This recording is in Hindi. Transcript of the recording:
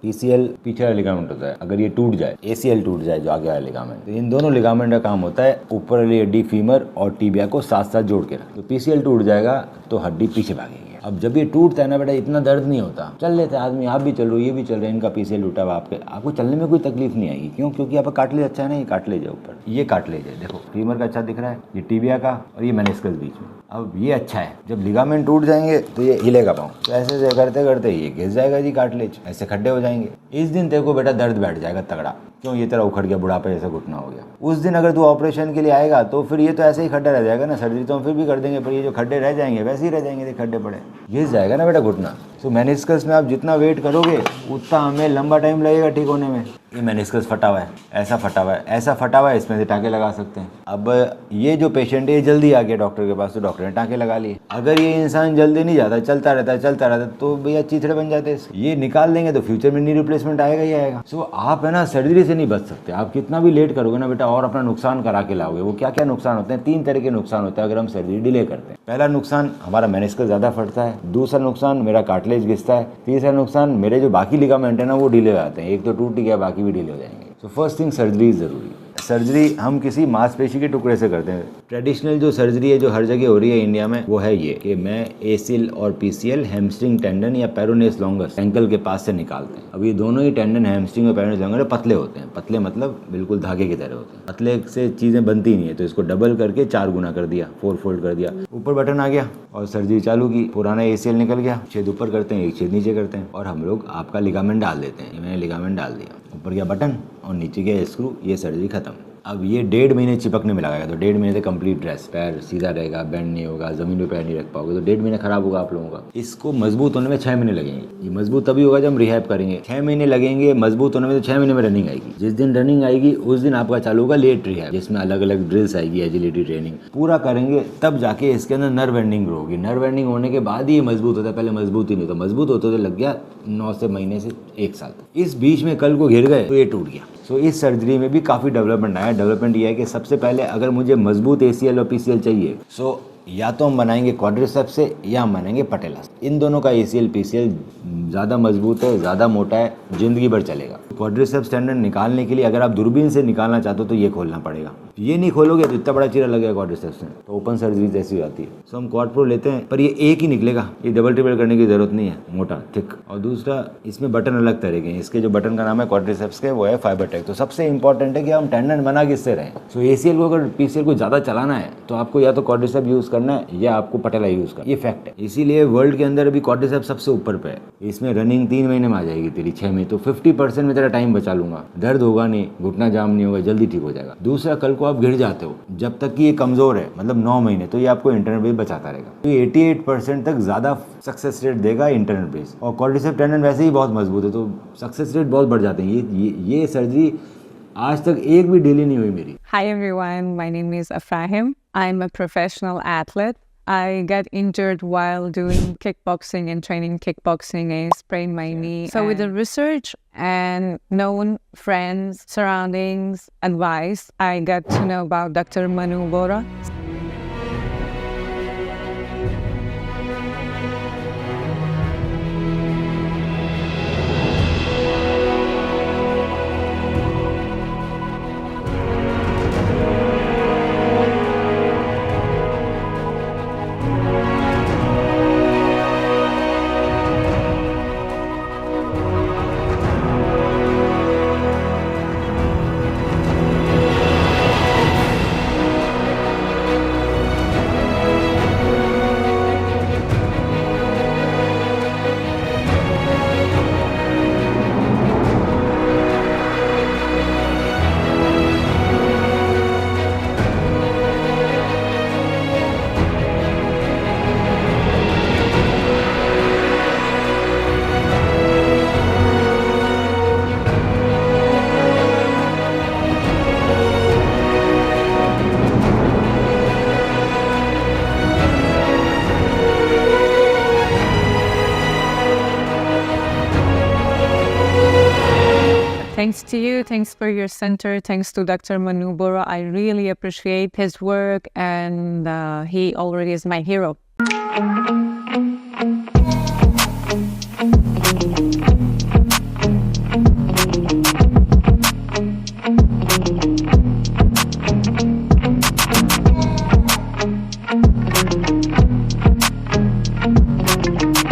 PCL पीछे वाला लिगामेंट होता है, अगर ये टूट जाए, ACL टूट जाए जो आगे वाला लिगामेंट, तो इन दोनों लिगामेंट का काम होता है ऊपर वाली हड्डी फीमर और टीबिया को साथ साथ जोड़ के रख। तो PCL टूट जाएगा तो हड्डी पीछे भागेगी। अब जब ये टूटता है ना बेटा, इतना दर्द नहीं होता, चल लेते हैं आदमी, आप भी चल रहे हो, ये भी चल रहे हैं, इनका PCL टूटा हुआ, आपको चलने में कोई तकलीफ नहीं आएगी। क्यों? क्योंकि आपका कार्टिलेज अच्छा है ना, ये कार्टिलेज है ऊपर, ये कार्टिलेज है, देखो फीमर का अच्छा दिख रहा है, ये टीबिया का और ये मेनिस्कस बीच में। अब ये अच्छा है, जब लिगामेंट टूट जाएंगे तो ये हिलेगा पाँव, तो ऐसे करते करते ये घिस जाएगा जी कार्टिलेज, ऐसे खड्डे हो जाएंगे। इस दिन तेरे को बेटा दर्द बैठ जाएगा तगड़ा। क्यों? ये तेरा उखड़ गया, बुढ़ापे जैसा घुटना हो गया। उस दिन अगर तू ऑपरेशन के लिए आएगा तो फिर ये तो ऐसे ही खड्डा रह जाएगा ना, सर्जरी तो हम फिर भी कर देंगे, पर ये जो खड्डे रह जाएंगे वैसे ही रह जाएंगे, खड्डे पड़े, घिस जाएगा ना बेटा घुटना। तो मेनिस्कस में आप जितना वेट करोगे उतना हमें लंबा टाइम लगेगा ठीक होने में। ये मेनिस्कस फटा हुआ है, ऐसा फटा हुआ है, ऐसा फटा हुआ है, इसमें से टाँके लगा सकते हैं। अब ये जो पेशेंट है ये जल्दी आ गया डॉक्टर के पास, तो डॉक्टर ने टाँके लगा लिए। अगर ये इंसान जल्दी नहीं जाता, चलता रहता तो भैया चीथड़े बन जाते। ये निकाल देंगे तो फ्यूचर में नी रिप्लेसमेंट आएगा ही आएगा। सो आप है ना सर्जरी से नहीं बच सकते, आप कितना भी लेट करोगे ना बेटा और अपना नुकसान करा के लाओगे। वो क्या क्या नुकसान होते हैं? 3 तरह के नुकसान होते हैं अगर हम सर्जरी डिले करते हैं। पहला नुकसान, हमारा मेनिस्कस ज़्यादा फटता है। दूसरा नुकसान, मेरा कार्टिलेज घिसता है। तीसरा नुकसान, मेरे जो बाकी लिगामेंट है ना वो डिले हो जाते हैं, एक तो टूट गया, बाकी भी डिले हो जाएंगे। तो फर्स्ट थिंग, सर्जरी इज ज़रूरी। सर्जरी हम किसी मांसपेशी के टुकड़े से करते हैं। ट्रेडिशनल जो सर्जरी है जो हर जगह हो रही है इंडिया में, वो है ये कि मैं ACL और PCL हैमस्ट्रिंग टेंडन या पेरोनेस लॉन्गस एंकल के पास से निकालते हैं। अब ये दोनों ही टेंडन, हैमस्ट्रिंग और पेरोनेस लॉन्गस पतले होते हैं। पतले मतलब बिल्कुल धागे की तरह होते हैं। पतले से चीज़ें बनती नहीं है, तो इसको डबल करके 4 गुना कर दिया, 4 फोल्ड कर दिया, ऊपर बटन आ गया और सर्जरी चालू की। पुराना ACL निकल गया, छेद ऊपर करते हैं, एक छेद नीचे करते हैं और हम लोग आपका लिगामेंट डाल देते हैं। मैंने लिगामेंट डाल दिया, ऊपर गया बटन और नीचे गया स्क्रू, ये सर्जरी खत्म। अब ये 1.5 महीने चिपकने में लगाएगा, तो 1.5 महीने से कंप्लीट ड्रेस, पैर सीधा रहेगा, बेंड नहीं होगा, जमीन पे पैर नहीं रख पाओगे, तो 1.5 महीने खराब होगा आप लोगों का। इसको मजबूत होने में 6 महीने लगेंगे। ये मजबूत तभी होगा जब हम रिहैब करेंगे। 6 महीने लगेंगे मजबूत होने में, तो 6 महीने में रनिंग आएगी। जिस दिन रनिंग आएगी उस दिन आपका चालू होगा लेट रिहैब, जिसमें अलग अलग ड्रिल्स आएगी, एजिलिटी ट्रेनिंग पूरा करेंगे, तब जाके इसके अंदर नर्व एंडिंग होगी। नर्व एंडिंग होने के बाद ही ये मजबूत होता है, पहले मजबूत ही नहीं होता। मजबूत होते तो लग गया 9 से महीने से 1 साल तक। इस बीच में कल को गिर गए तो ये टूट गया। सो इस सर्जरी में भी काफ़ी डेवलपमेंट आया। डेवलपमेंट ये है कि सबसे पहले अगर मुझे मजबूत ACL और PCL चाहिए, सो या तो हम बनाएंगे क्वाड्रिसेप्स से या हम बनाएंगे पटेला से। इन दोनों का ACL PCL ज़्यादा मजबूत है, ज़्यादा मोटा है, ज़िंदगी भर चलेगा। क्वाड्रिसेप्स टेंडन निकालने के लिए अगर आप दूरबीन से निकालना चाहते हो तो ये खोलना पड़ेगा। ये नहीं खोलोगे तो इतना बड़ा चीरा लगेगा क्वाड्रिसेप्स में, तो ओपन सर्जरी जैसी हो जाती है। सो हम क्वाड प्रो लेते हैं, पर ये एक ही निकलेगा, ये डबल ट्रिपल करने की जरूरत नहीं है, मोटा थिक। और दूसरा, इसमें बटन अलग तरह के हैं। इसके जो बटन का नाम है क्वाड्रिसेप्स के, वो है फाइबरटेक। तो सबसे इंपॉर्टेंट है कि हम टेंडन बना किससे रहे। सो ACL को अगर PCL को ज़्यादा चलाना है तो आपको या तो क्वाड्रिसेप्स यूज़ करना है या आपको पटेला यूज़ करना है, ये फैक्ट है। इसीलिए वर्ल्ड के अंदर अभी क्वाड्रिसेप्स सबसे ऊपर पे है। इसमें रनिंग 3 महीने में आ जाएगी तेरी, 6 महीने, तो 50% में तेरा टाइम बचा लूंगा। दर्द होगा नहीं, घुटना जाम नहीं होगा, जल्दी ठीक हो जाएगा। दूसरा, कल को आप गिर जाते हो, जब तक कि ये कमज़ोर है, मतलब 9 महीने, तो ये आपको इंटरनल ब्रेस बचाता रहेगा। तो ये 88% तक ज़्यादा सक्सेस रेट देगा इंटरनल ब्रेस। और क्वाड्रिसेप्स टेंडन वैसे ही बहुत मजबूत है, तो सक्सेस रेट बहुत बढ़ जाते हैं। ये सर्जरी आज तक एक भी डिले नहीं हुई मेरी। Hi everyone, my name is Afrahim. I'm a professional athlete. I got injured while doing kickboxing and training kickboxing. I sprained my knee. So with the research and known friends, surroundings, advice, I got to know about Dr. Manu Bora. Thanks to you, thanks for your center, thanks to Dr. Manu Bora. I really appreciate his work and he already is my hero. you.